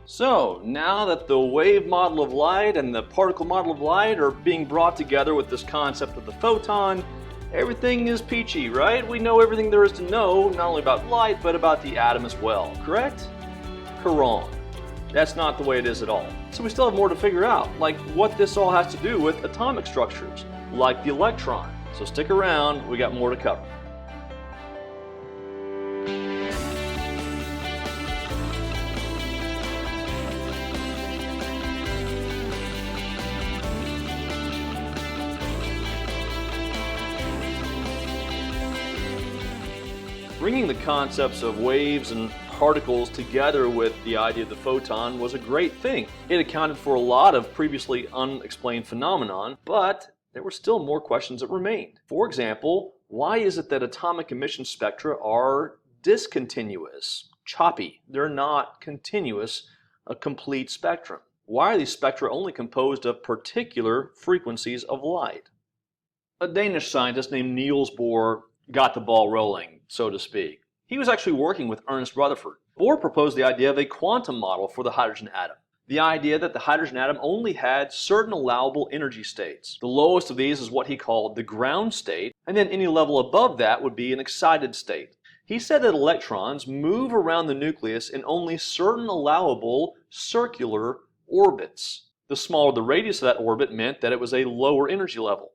So, now that the wave model of light and the particle model of light are being brought together with this concept of the photon, everything is peachy, right? We know everything there is to know, not only about light, but about the atom as well, correct? Wrong. That's not the way it is at all. So we still have more to figure out, like what this all has to do with atomic structures, like the electron. So stick around, we got more to cover. Bringing the concepts of waves and particles together with the idea of the photon was a great thing. It accounted for a lot of previously unexplained phenomenon, but there were still more questions that remained. For example, why is it that atomic emission spectra are discontinuous, choppy? They're not continuous, a complete spectrum. Why are these spectra only composed of particular frequencies of light? A Danish scientist named Niels Bohr got the ball rolling, so to speak. He was actually working with Ernest Rutherford. Bohr proposed the idea of a quantum model for the hydrogen atom. The idea that the hydrogen atom only had certain allowable energy states. The lowest of these is what he called the ground state, and then any level above that would be an excited state. He said that electrons move around the nucleus in only certain allowable circular orbits. The smaller the radius of that orbit meant that it was a lower energy level.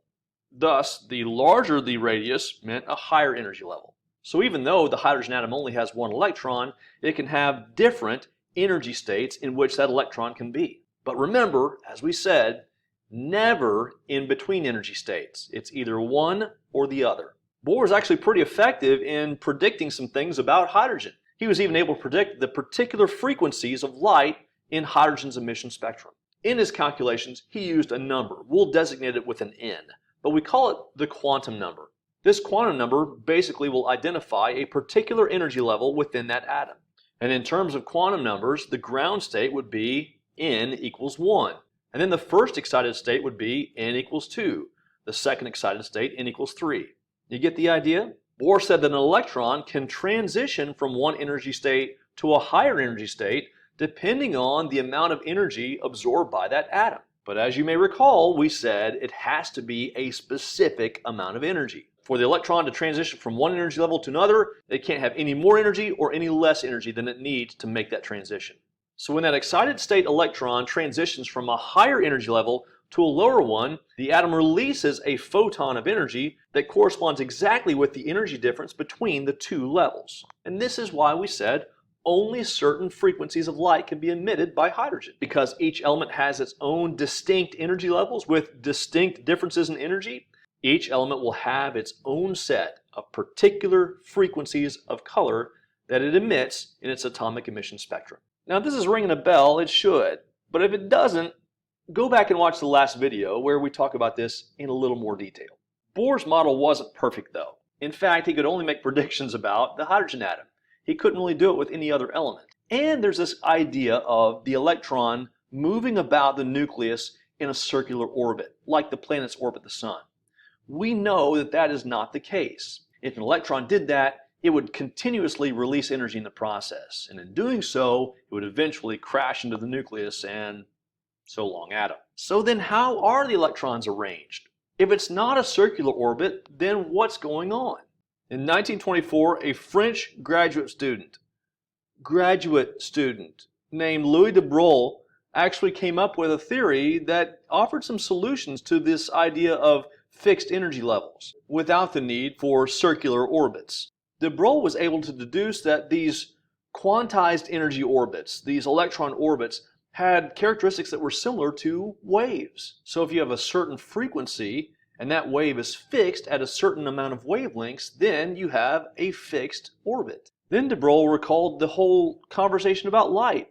Thus, the larger the radius meant a higher energy level. So even though the hydrogen atom only has one electron, it can have different energy states in which that electron can be. But remember, as we said, never in between energy states. It's either one or the other. Bohr is actually pretty effective in predicting some things about hydrogen. He was even able to predict the particular frequencies of light in hydrogen's emission spectrum. In his calculations, he used a number. We'll designate it with an N, but we call it the quantum number. This quantum number basically will identify a particular energy level within that atom. And in terms of quantum numbers, the ground state would be N equals 1. And then the first excited state would be N equals 2. The second excited state, N equals 3. You get the idea? Bohr said that an electron can transition from one energy state to a higher energy state depending on the amount of energy absorbed by that atom. But as you may recall, we said it has to be a specific amount of energy. For the electron to transition from one energy level to another, it can't have any more energy or any less energy than it needs to make that transition. So when that excited state electron transitions from a higher energy level to a lower one, the atom releases a photon of energy that corresponds exactly with the energy difference between the two levels. And this is why we said only certain frequencies of light can be emitted by hydrogen. Because each element has its own distinct energy levels with distinct differences in energy, each element will have its own set of particular frequencies of color that it emits in its atomic emission spectrum. Now, if this is ringing a bell, it should. But if it doesn't, go back and watch the last video where we talk about this in a little more detail. Bohr's model wasn't perfect though. In fact, he could only make predictions about the hydrogen atom. He couldn't really do it with any other element. And there's this idea of the electron moving about the nucleus in a circular orbit, like the planets orbit the sun. We know that that is not the case. If an electron did that, it would continuously release energy in the process. And in doing so, it would eventually crash into the nucleus and so long atom. So then how are the electrons arranged? If it's not a circular orbit, then what's going on? In 1924, a French graduate student named Louis de Broglie actually came up with a theory that offered some solutions to this idea of fixed energy levels without the need for circular orbits. De Broglie was able to deduce that these quantized energy orbits, these electron orbits, had characteristics that were similar to waves. So if you have a certain frequency and that wave is fixed at a certain amount of wavelengths, then you have a fixed orbit. Then de Broglie recalled the whole conversation about light,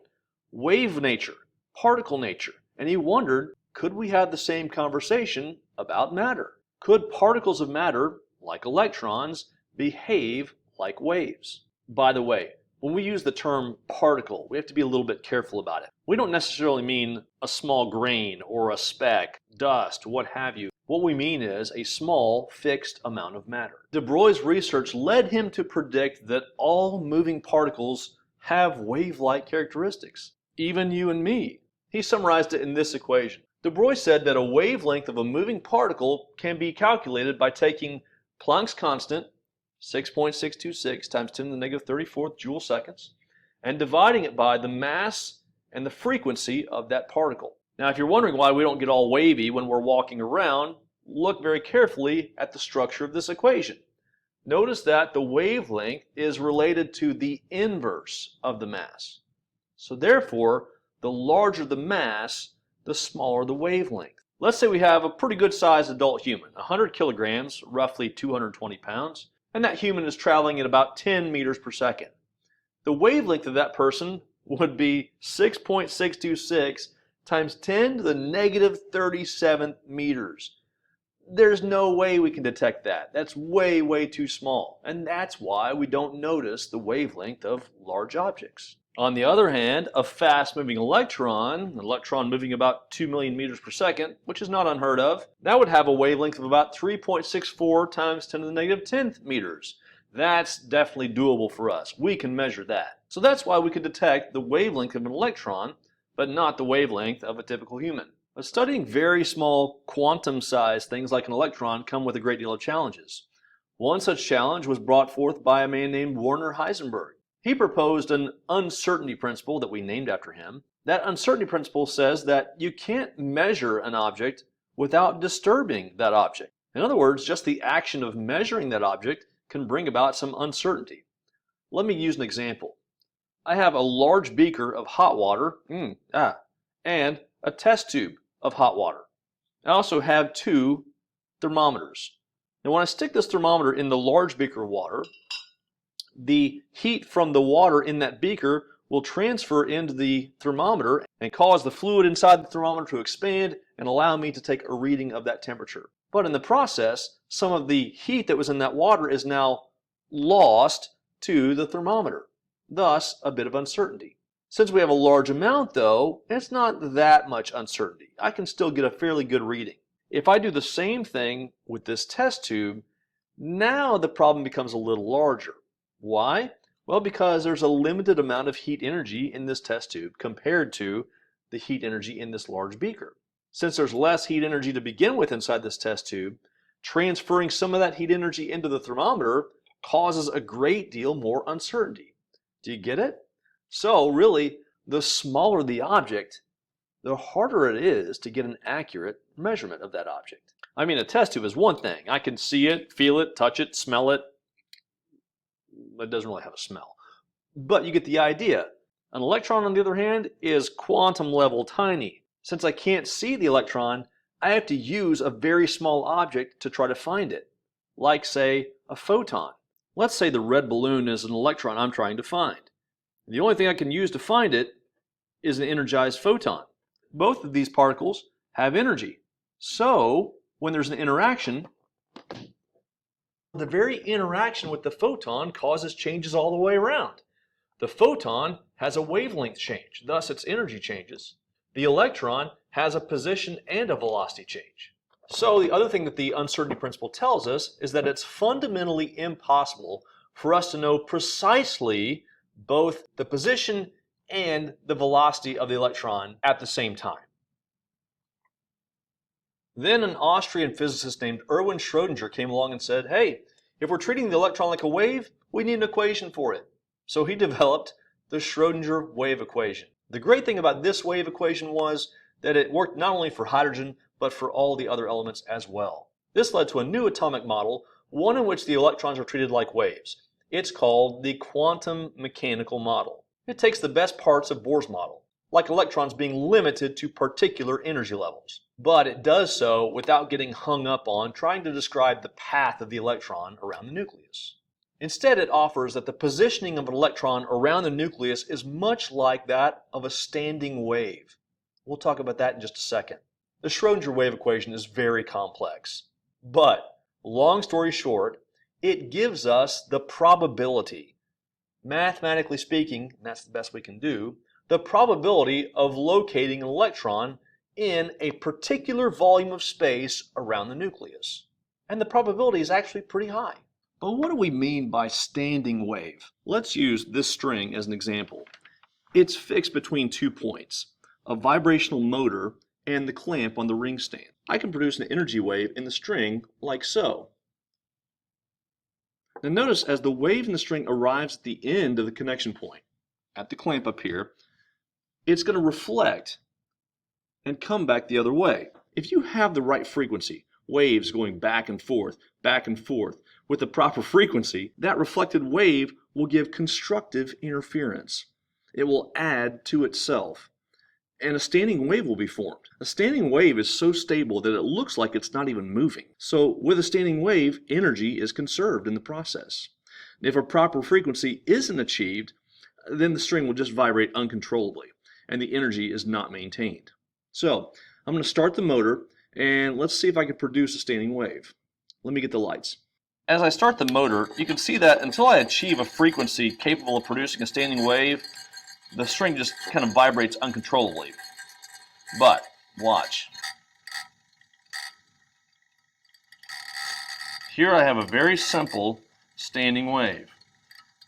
wave nature, particle nature, and he wondered, could we have the same conversation about matter? Could particles of matter, like electrons, behave like waves? By the way, when we use the term particle, we have to be a little bit careful about it. We don't necessarily mean a small grain or a speck, dust, what have you. What we mean is a small, fixed amount of matter. De Broglie's research led him to predict that all moving particles have wave-like characteristics. even you and me. He summarized it in this equation. Bruy said that a wavelength of a moving particle can be calculated by taking Planck's constant, 6.626 times 10 to the negative 34th joule seconds, and dividing it by the mass and the frequency of that particle. Now, if you're wondering why we don't get all wavy when we're walking around, look very carefully at the structure of this equation. Notice that the wavelength is related to the inverse of the mass. So therefore, the larger the mass, the smaller the wavelength. Let's say we have a pretty good sized adult human, 100 kilograms, roughly 220 pounds, and that human is traveling at about 10 meters per second. The wavelength of that person would be 6.626 times 10 to the negative 37th meters. There's no way we can detect that. That's way, way too small. And that's why we don't notice the wavelength of large objects. On the other hand, a fast-moving electron, an electron moving about 2 million meters per second, which is not unheard of, that would have a wavelength of about 3.64 times 10 to the negative 10th meters. That's definitely doable for us. We can measure that. So that's why we can detect the wavelength of an electron, but not the wavelength of a typical human. But studying very small quantum-sized things like an electron come with a great deal of challenges. One such challenge was brought forth by a man named Werner Heisenberg. He proposed an uncertainty principle that we named after him. That uncertainty principle says that you can't measure an object without disturbing that object. In other words, just the action of measuring that object can bring about some uncertainty. Let me use an example. I have a large beaker of hot water, and a test tube of hot water. I also have 2 thermometers. Now when I stick this thermometer in the large beaker of water, the heat from the water in that beaker will transfer into the thermometer and cause the fluid inside the thermometer to expand and allow me to take a reading of that temperature. But in the process, some of the heat that was in that water is now lost to the thermometer. Thus, a bit of uncertainty. Since we have a large amount though, it's not that much uncertainty. I can still get a fairly good reading. If I do the same thing with this test tube, now the problem becomes a little larger. Why? Well, because there's a limited amount of heat energy in this test tube compared to the heat energy in this large beaker. Since there's less heat energy to begin with inside this test tube, transferring some of that heat energy into the thermometer causes a great deal more uncertainty. Do you get it? So really, the smaller the object, the harder it is to get an accurate measurement of that object. I mean, a test tube is one thing. I can see it, feel it, touch it, smell it. It doesn't really have a smell. But you get the idea. An electron, on the other hand, is quantum level tiny. Since I can't see the electron, I have to use a very small object to try to find it. Like, say, a photon. Let's say the red balloon is an electron I'm trying to find. The only thing I can use to find it is an energized photon. Both of these particles have energy. So, when there's an interaction, the very interaction with the photon causes changes all the way around. The photon has a wavelength change, thus its energy changes. The electron has a position and a velocity change. So the other thing that the uncertainty principle tells us is that it's fundamentally impossible for us to know precisely both the position and the velocity of the electron at the same time. Then an Austrian physicist named Werner Schrodinger came along and said, hey, if we're treating the electron like a wave, we need an equation for it. So he developed the Schrodinger wave equation. The great thing about this wave equation was that it worked not only for hydrogen, but for all the other elements as well. This led to a new atomic model, one in which the electrons are treated like waves. It's called the quantum mechanical model. It takes the best parts of Bohr's model, like electrons being limited to particular energy levels. But it does so without getting hung up on trying to describe the path of the electron around the nucleus. Instead, it offers that the positioning of an electron around the nucleus is much like that of a standing wave. We'll talk about that in just a second. The Schrodinger wave equation is very complex, but long story short, it gives us the probability, mathematically speaking, and that's the best we can do, the probability of locating an electron in a particular volume of space around the nucleus. And the probability is actually pretty high. But what do we mean by standing wave? Let's use this string as an example. It's fixed between 2 points, a vibrational motor and the clamp on the ring stand. I can produce an energy wave in the string like so. Now notice as the wave in the string arrives at the end of the connection point, at the clamp up here, it's going to reflect and come back the other way. If you have the right frequency, waves going back and forth, with the proper frequency, that reflected wave will give constructive interference. It will add to itself, and a standing wave will be formed. A standing wave is so stable that it looks like it's not even moving. So with a standing wave, energy is conserved in the process. If a proper frequency isn't achieved, then the string will just vibrate uncontrollably, and the energy is not maintained. So I'm going to start the motor, and let's see if I can produce a standing wave. Let me get the lights. As I start the motor, you can see that until I achieve a frequency capable of producing a standing wave, the string just kind of vibrates uncontrollably. But watch. Here I have a very simple standing wave.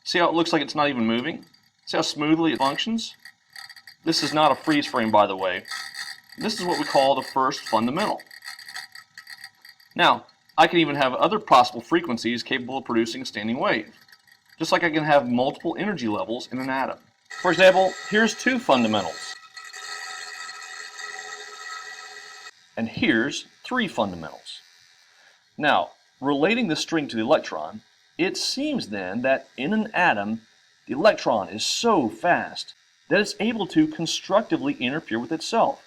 See how it looks like it's not even moving? See how smoothly it functions? This is not a freeze frame, by the way. This is what we call the first fundamental. Now, I can even have other possible frequencies capable of producing a standing wave, just like I can have multiple energy levels in an atom. For example, here's 2 fundamentals, and here's 3 fundamentals. Now, relating the string to the electron, it seems then that in an atom, the electron is so fast that it's able to constructively interfere with itself,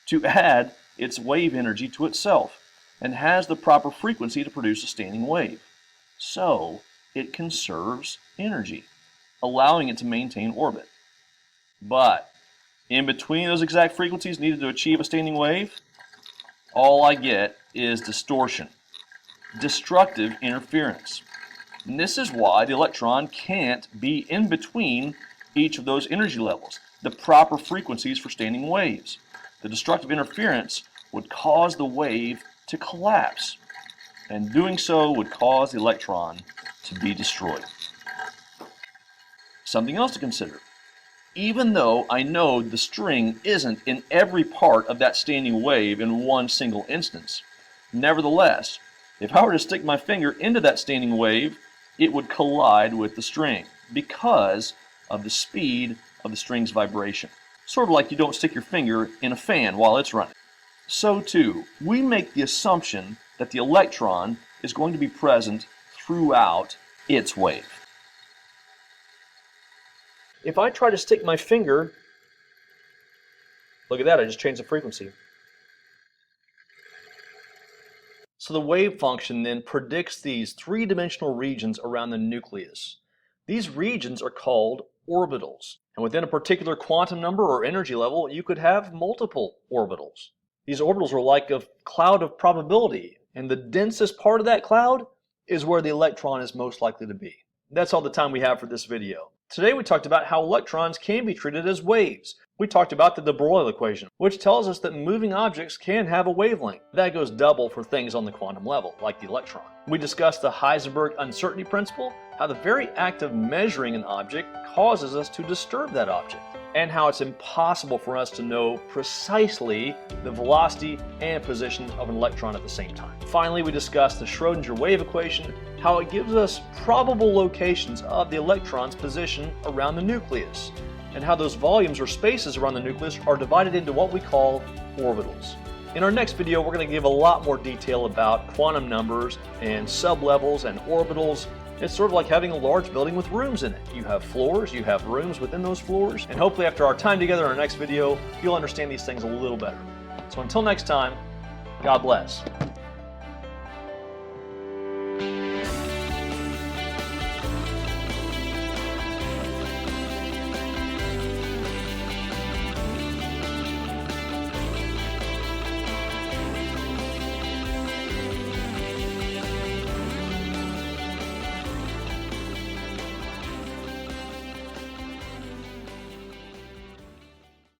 to add its wave energy to itself, and has the proper frequency to produce a standing wave. So it conserves energy, allowing it to maintain orbit. But in between those exact frequencies needed to achieve a standing wave, all I get is distortion, destructive interference. And this is why the electron can't be in between each of those energy levels, the proper frequencies for standing waves. The destructive interference would cause the wave to collapse, and doing so would cause the electron to be destroyed. Something else to consider. Even though I know the string isn't in every part of that standing wave in one single instance, nevertheless, if I were to stick my finger into that standing wave, it would collide with the string because of the speed of the string's vibration. Sort of like you don't stick your finger in a fan while it's running. So too, we make the assumption that the electron is going to be present throughout its wave. If I try to stick my finger, look at that, I just changed the frequency. So the wave function then predicts these 3-dimensional regions around the nucleus. These regions are called orbitals. And within a particular quantum number or energy level, you could have multiple orbitals. These orbitals are like a cloud of probability, and the densest part of that cloud is where the electron is most likely to be. That's all the time we have for this video. Today we talked about how electrons can be treated as waves. We talked about the Bruy equation, which tells us that moving objects can have a wavelength. That goes double for things on the quantum level, like the electron. We discussed the Heisenberg uncertainty principle, how the very act of measuring an object causes us to disturb that object, and how it's impossible for us to know precisely the velocity and position of an electron at the same time. Finally, we discussed the Schrodinger wave equation, how it gives us probable locations of the electron's position around the nucleus, and how those volumes or spaces around the nucleus are divided into what we call orbitals. In our next video, we're going to give a lot more detail about quantum numbers and sublevels and orbitals. It's sort of like having a large building with rooms in it. You have floors, you have rooms within those floors, and hopefully after our time together in our next video, you'll understand these things a little better. So until next time, God bless.